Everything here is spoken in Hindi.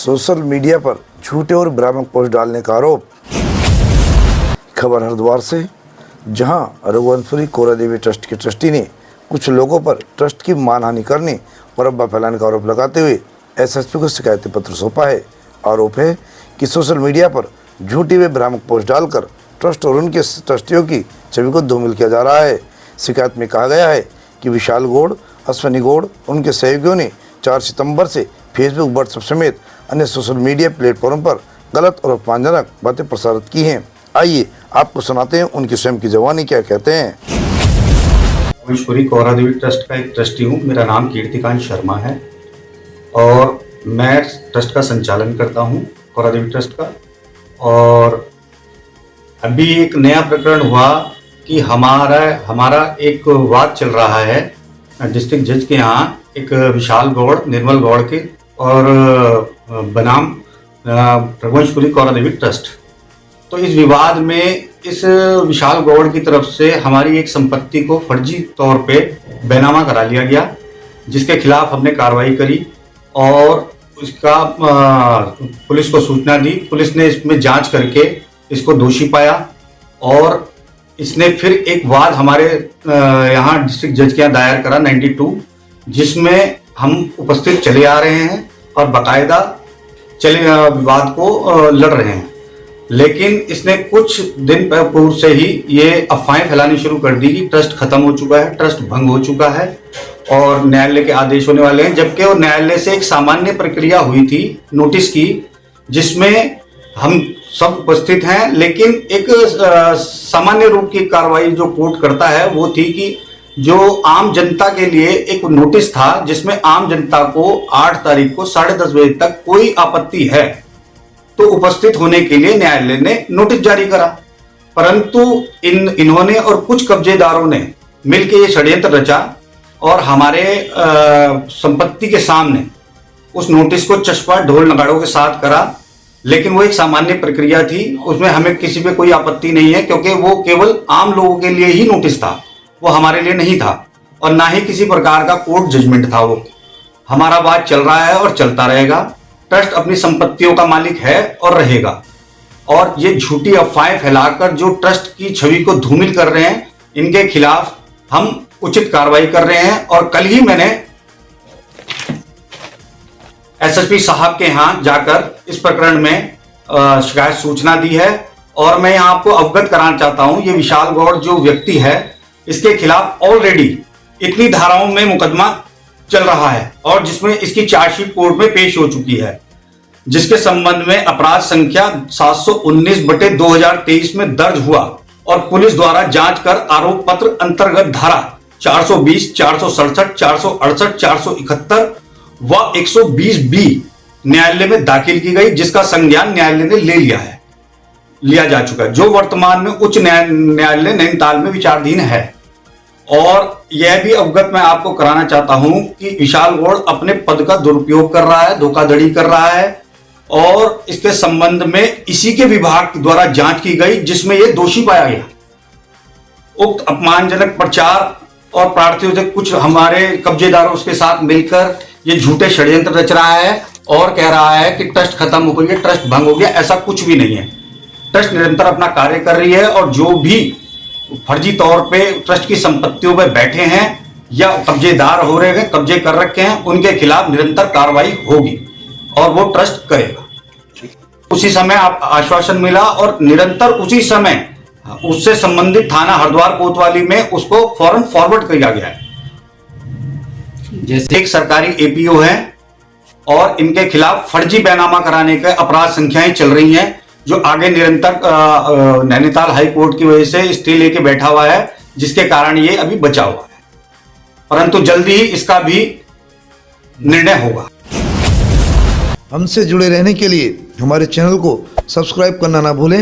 सोशल मीडिया पर झूठे और भ्रामक पोस्ट डालने का आरोप। खबर हरिद्वार से, जहां रघुवंशपुरी कोरा देवी ट्रस्ट के ट्रस्टी ने कुछ लोगों पर ट्रस्ट की मानहानि करने और अफवाह फैलाने का आरोप लगाते हुए एसएसपी को शिकायती पत्र सौंपा है। आरोप है कि सोशल मीडिया पर झूठी व भ्रामक पोस्ट डालकर ट्रस्ट और उनके ट्रस्टियों की छवि को धूमिल किया जा रहा है। शिकायत में कहा गया है कि विशाल गौड़, अश्विनी गौड़, उनके सहयोगियों ने 4 सितंबर से फेसबुक, व्हाट्सएप समेत अन्य सोशल मीडिया प्लेटफॉर्म पर गलत और अपमानजनक बातें प्रसारित की हैं। आइए आपको सुनाते हैं उनकी स्वयं की जवानी क्या कहते हैं। रघुवंशपुरी कोरा देवी ट्रस्ट का एक ट्रस्टी हूँ। मेरा नाम कीर्तिकांत शर्मा है और मैं ट्रस्ट का संचालन करता हूँ, कोरा देवी ट्रस्ट का। और अभी एक नया प्रकरण हुआ कि हमारा एक वाद चल रहा है डिस्ट्रिक्ट जज के यहाँ, एक विशाल गौड़, निर्मल गौड़ के और बनाम रघुवंशपुरी कोरा देवी ट्रस्ट। तो इस विवाद में इस विशाल गौड़ की तरफ से हमारी एक संपत्ति को फर्जी तौर पे बैनामा करा लिया गया, जिसके खिलाफ हमने कार्रवाई करी और उसका पुलिस को सूचना दी। पुलिस ने इसमें जांच करके इसको दोषी पाया और इसने फिर एक वाद हमारे यहाँ डिस्ट्रिक्ट जज के यहाँ दायर करा 92, जिसमें हम उपस्थित चले आ रहे हैं और बाकायदा विवाद को लड़ रहे हैं। लेकिन इसने कुछ दिन पूर्व से ही ये अफवाहें फैलानी शुरू कर दी कि ट्रस्ट खत्म हो चुका है, ट्रस्ट भंग हो चुका है और न्यायालय के आदेश होने वाले हैं। जबकि वो न्यायालय से एक सामान्य प्रक्रिया हुई थी नोटिस की, जिसमें हम सब उपस्थित हैं, लेकिन एक सामान्य रूप की कार्रवाई जो कोर्ट करता है वो थी कि जो आम जनता के लिए एक नोटिस था, जिसमें आम जनता को 8 तारीख को 10:30 बजे तक कोई आपत्ति है तो उपस्थित होने के लिए न्यायालय ने नोटिस जारी करा। परंतु इन्होंने और कुछ कब्जेदारों ने मिलकर ये षड्यंत्र रचा और हमारे संपत्ति के सामने उस नोटिस को चश्मा ढोल नगाड़ों के साथ करा। लेकिन वो एक सामान्य प्रक्रिया थी, उसमें हमें किसी पे कोई आपत्ति नहीं है, क्योंकि वो केवल आम लोगों के लिए ही नोटिस था, वो हमारे लिए नहीं था और ना ही किसी प्रकार का कोर्ट जजमेंट था। वो हमारा वाद चल रहा है और चलता रहेगा। ट्रस्ट अपनी संपत्तियों का मालिक है और रहेगा। और ये झूठी अफवाहें फैलाकर जो ट्रस्ट की छवि को धूमिल कर रहे हैं, इनके खिलाफ हम उचित कार्रवाई कर रहे हैं। और कल ही मैंने एसएसपी साहब के यहाँ जाकर इस प्रकरण में शिकायत सूचना दी है। और मैं यहाँ आपको अवगत कराना चाहता हूँ, ये विशाल गौड़ जो व्यक्ति है, इसके खिलाफ ऑलरेडी इतनी धाराओं में मुकदमा चल रहा है और जिसमें इसकी चार्जशीट कोर्ट में पेश हो चुकी है, जिसके संबंध में अपराध संख्या 719/2023 में दर्ज हुआ और पुलिस द्वारा जांच कर आरोप पत्र अंतर्गत धारा 420, 467, 468, 471 व 120B न्यायालय में दाखिल की गई, जिसका संज्ञान न्यायालय ने लिया जा चुका है, जो वर्तमान में उच्च न्यायालय नैनीताल में विचाराधीन है। और यह भी अवगत मैं आपको कराना चाहता हूं कि विशाल गौड़ अपने पद का दुरुपयोग कर रहा है, धोखाधड़ी कर रहा है और इसके संबंध में इसी के विभाग द्वारा जांच की गई, जिसमें यह दोषी पाया गया। उक्त अपमानजनक प्रचार और प्रार्थियों से कुछ हमारे कब्जेदारों उसके साथ मिलकर ये झूठे षड्यंत्र रच रहा है और कह रहा है कि ट्रस्ट खत्म हो गया, ट्रस्ट भंग हो गया। ऐसा कुछ भी नहीं है। ट्रस्ट निरंतर अपना कार्य कर रही है और जो भी फर्जी तौर पे ट्रस्ट की संपत्तियों पे बैठे हैं या कब्जेदार हो रहे हैं, कब्जे कर रखे हैं, उनके खिलाफ निरंतर कार्रवाई होगी और वो ट्रस्ट करेगा। उसी समय आप आश्वासन मिला और निरंतर उसी समय उससे संबंधित थाना हरिद्वार कोतवाली में उसको फौरन फॉरवर्ड किया गया है। जैसे एक सरकारी एपीओ है और इनके खिलाफ फर्जी बैनामा कराने के अपराध संख्याएं चल रही हैं, जो आगे निरंतर नैनीताल हाई कोर्ट की वजह से स्टे लेके बैठा हुआ है, जिसके कारण ये अभी बचा हुआ है। परंतु जल्दी ही इसका भी निर्णय होगा। हमसे जुड़े रहने के लिए हमारे चैनल को सब्सक्राइब करना ना भूलें।